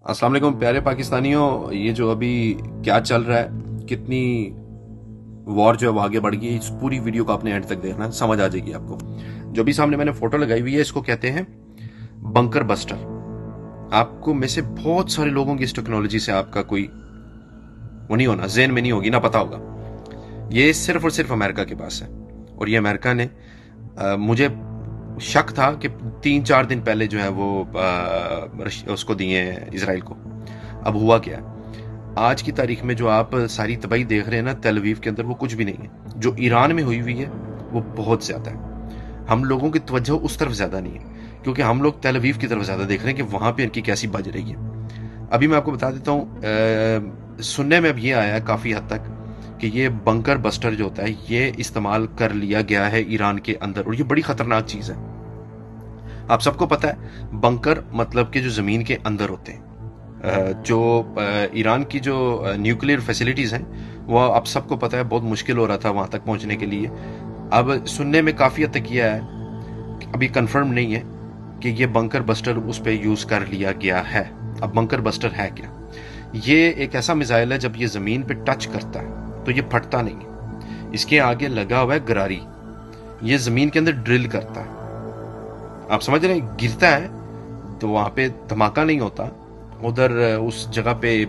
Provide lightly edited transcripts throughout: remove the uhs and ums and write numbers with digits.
السلام علیکم پیارے پاکستانیوں، یہ جو ابھی کیا چل رہا ہے، کتنی وار جو ہے وہ آگے بڑھ گئی، اس پوری ویڈیو کو آپ نے اینڈ تک دیکھنا، سمجھ آ جائے گی آپ کو۔ جو بھی سامنے میں نے فوٹو لگائی ہوئی ہے، اس کو کہتے ہیں بنکر بسٹر۔ آپ کو میں سے بہت سارے لوگوں کی اس ٹیکنالوجی سے آپ کا کوئی وہ نہیں ہونا، ذہن میں نہیں ہوگی، نہ پتا ہوگا۔ یہ صرف اور صرف امریکہ کے پاس ہے، اور یہ امریکہ نے مجھے شک تھا کہ 3-4 دن پہلے جو ہے وہ اس کو دیے ہیں اسرائیل کو۔ اب ہوا کیا ہے، آج کی تاریخ میں جو آپ ساری تباہی دیکھ رہے ہیں نا تل اویو کے اندر، وہ کچھ بھی نہیں ہے۔ جو ایران میں ہوئی ہوئی ہے وہ بہت زیادہ ہے۔ ہم لوگوں کی توجہ اس طرف زیادہ نہیں ہے، کیونکہ ہم لوگ تل اویو کی طرف زیادہ دیکھ رہے ہیں کہ وہاں پہ ان کی کیسی بج رہی ہے۔ ابھی میں آپ کو بتا دیتا ہوں، سننے میں اب یہ آیا ہے کافی حد تک کہ یہ بنکر بسٹر جو ہوتا ہے یہ استعمال کر لیا گیا ہے ایران کے اندر، اور یہ بڑی خطرناک چیز ہے۔ آپ سب کو پتہ ہے بنکر مطلب کہ جو زمین کے اندر ہوتے ہیں۔ جو ایران کی جو نیوکلیر فیسلٹیز ہیں وہ آپ سب کو پتہ ہے بہت مشکل ہو رہا تھا وہاں تک پہنچنے کے لیے۔ اب سننے میں کافی حد تک یہ ہے، ابھی کنفرم نہیں ہے کہ یہ بنکر بسٹر اس پہ یوز کر لیا گیا ہے۔ اب بنکر بسٹر ہے کیا؟ یہ ایک ایسا میزائل ہے جب یہ زمین پہ ٹچ کرتا ہے تو یہ پھٹتا نہیں ہے، اس کے آگے لگا ہوا ہے گراری، یہ زمین کے اندر ڈرل کرتا ہے۔ آپ سمجھ رہے ہیں، گرتا ہے تو وہاں پہ دھماکہ نہیں ہوتا، ادھر اس جگہ پہ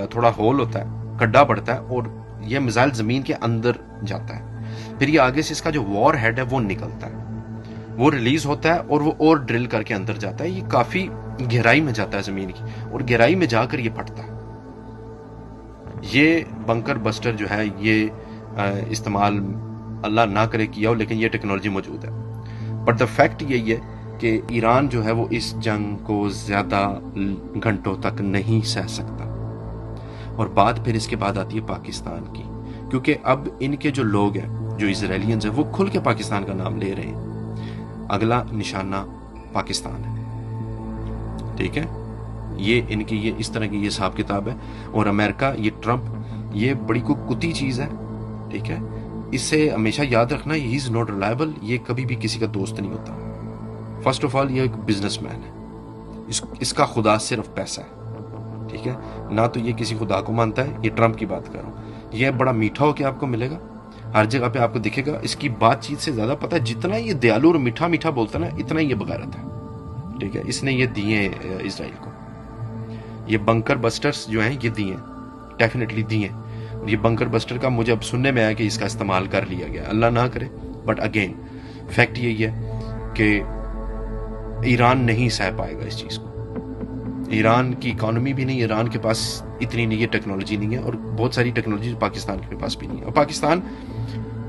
تھوڑا ہول ہوتا ہے، گڈھا پڑتا ہے، اور یہ میزائل زمین کے اندر جاتا ہے۔ پھر یہ آگے سے اس کا جو وار ہیڈ ہے وہ نکلتا ہے، وہ ریلیز ہوتا ہے اور وہ اور ڈرل کر کے اندر جاتا ہے۔ یہ کافی گہرائی میں جاتا ہے زمین کی، اور گہرائی میں جا کر یہ پھٹتا ہے۔ یہ بنکر بسٹر جو ہے یہ استعمال اللہ نہ کرے کیا ہو، لیکن یہ ٹیکنالوجی موجود ہے۔ بٹ دا فیکٹ یہی ہے کہ ایران جو ہے وہ اس جنگ کو زیادہ گھنٹوں تک نہیں سہ سکتا۔ اور بات پھر اس کے بعد آتی ہے پاکستان کی، کیونکہ اب ان کے جو لوگ ہیں، جو اسرائیلینز ہیں، وہ کھل کے پاکستان کا نام لے رہے ہیں۔ اگلا نشانہ پاکستان ہے، ٹھیک ہے؟ یہ ان کی یہ اس طرح کی یہ حساب کتاب ہے۔ اور امریکہ، یہ ٹرمپ، یہ بڑی کو کتی چیز ہے، ٹھیک ہے؟ اس سے ہمیشہ یاد رکھنا، ہی از ناٹ ریلائبل، یہ کبھی بھی کسی کا دوست نہیں ہوتا۔ فرسٹ آف آل یہ ایک بزنس مین ہے، اس کا خدا صرف پیسہ ہے، ٹھیک ہے؟ نہ تو یہ کسی خدا کو مانتا ہے۔ یہ ٹرمپ کی بات کر رہا ہوں، یہ بڑا میٹھا ہو کے آپ کو ملے گا، ہر جگہ پہ آپ کو دکھے گا۔ اس کی بات چیت سے زیادہ پتہ ہے جتنا یہ دیالو اور میٹھا میٹھا بولتا ہے نا، اتنا ہی یہ بغیرت ہے، ٹھیک ہے؟ اس نے یہ دیے اسرائیل کو، یہ بنکر بسٹرز جو ہیں یہ دیے، ڈیفینیٹلی دیے۔ یہ بنکر بسٹر کا مجھے اب سننے میں آیا کہ اس کا استعمال کر لیا گیا، اللہ نہ کرے، بٹ اگین فیکٹ یہی ہے کہ ایران نہیں سہ پائے گا اس چیز کو۔ ایران کی اکانومی بھی نہیں، ایران کے پاس اتنی نہیں، یہ ٹیکنالوجی نہیں ہے، اور بہت ساری ٹیکنالوجی پاکستان کے پاس بھی نہیں ہے۔ اور پاکستان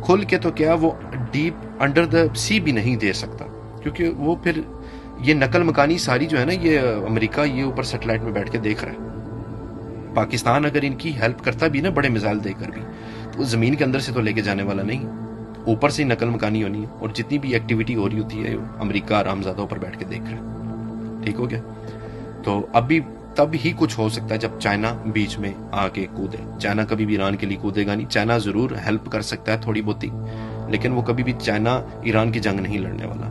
کھل کے تو کیا، وہ ڈیپ انڈر دا سی بھی نہیں دے سکتا، کیونکہ وہ پھر یہ نقل مکانی ساری جو ہے نا، یہ امریکہ یہ اوپر سیٹلائٹ میں بیٹھ کے دیکھ رہا ہے۔ پاکستان اگر ان کی ہیلپ کرتا بھی نا بڑے میزائل دے کر بھی، تو زمین کے اندر سے تو لے کے جانے والا نہیں، اوپر سے ہی نقل مکانی ہونی ہے، اور جتنی بھی ایکٹیویٹی ہو رہی ہوتی ہے امریکہ آرامزادہ اوپر بیٹھ کے دیکھ رہا ہے، ٹھیک ہو گیا؟ تو ابھی تب ہی کچھ ہو سکتا ہے جب چائنا بیچ میں آ کے کودے۔ چائنا کبھی بھی ایران کے لیے کودے گا نہیں۔ چائنا ضرور ہیلپ کر سکتا ہے تھوڑی بہت ہی، لیکن وہ کبھی بھی چائنا ایران کی جنگ نہیں لڑنے والا۔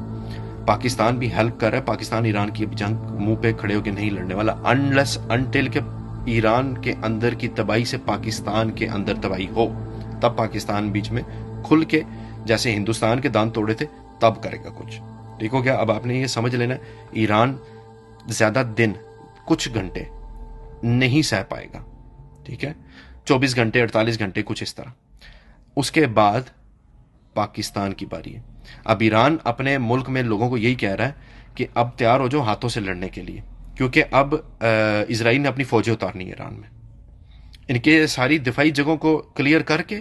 پاکستان بھی ہیلپ کر رہا ہے، پاکستان ایران کی جنگ منہ پہ کھڑے ہو کے نہیں لڑنے والا، انلیس انٹل کہ ایران کے اندر کی تباہی سے پاکستان کے اندر تباہی ہو، تب پاکستان بیچ میں کھل کے جیسے ہندوستان کے دان توڑے تھے تب کرے گا کچھ، ٹھیک ہو گیا؟ اب آپ نے یہ سمجھ لینا، ایران زیادہ دن، کچھ گھنٹے نہیں سہ پائے گا، ٹھیک ہے؟ 24 گھنٹے 48 گھنٹے کچھ اس طرح۔ اس کے بعد پاکستان کی باری ہے۔ اب ایران اپنے ملک میں لوگوں کو یہی کہہ رہا ہے کہ اب تیار ہو جاؤ ہاتھوں سے لڑنے کے لیے، کیونکہ اب اسرائیل نے اپنی فوجیں اتارنی ہے ایران میں۔ ان کے ساری دفاعی جگہوں کو کلیئر کر کے،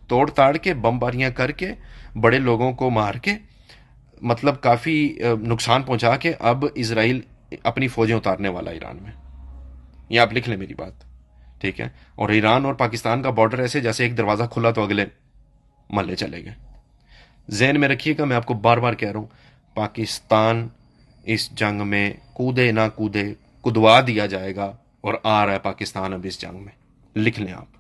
توڑ تاڑ کے، بمباریاں کر کے، بڑے لوگوں کو مار کے، مطلب کافی نقصان پہنچا کے، اب اسرائیل اپنی فوجیں اتارنے والا ایران میں۔ یہ آپ لکھ لیں میری بات، ٹھیک ہے؟ اور ایران اور پاکستان کا بارڈر ایسے جیسے ایک دروازہ کھلا تو اگلے محلے چلے گئے۔ ذہن میں رکھیے گا، میں آپ کو بار بار کہہ رہا ہوں، پاکستان اس جنگ میں کودے نہ کودے، کدوا دیا جائے گا، اور آ رہا ہے پاکستان اب اس جنگ میں، لکھ لیں آپ۔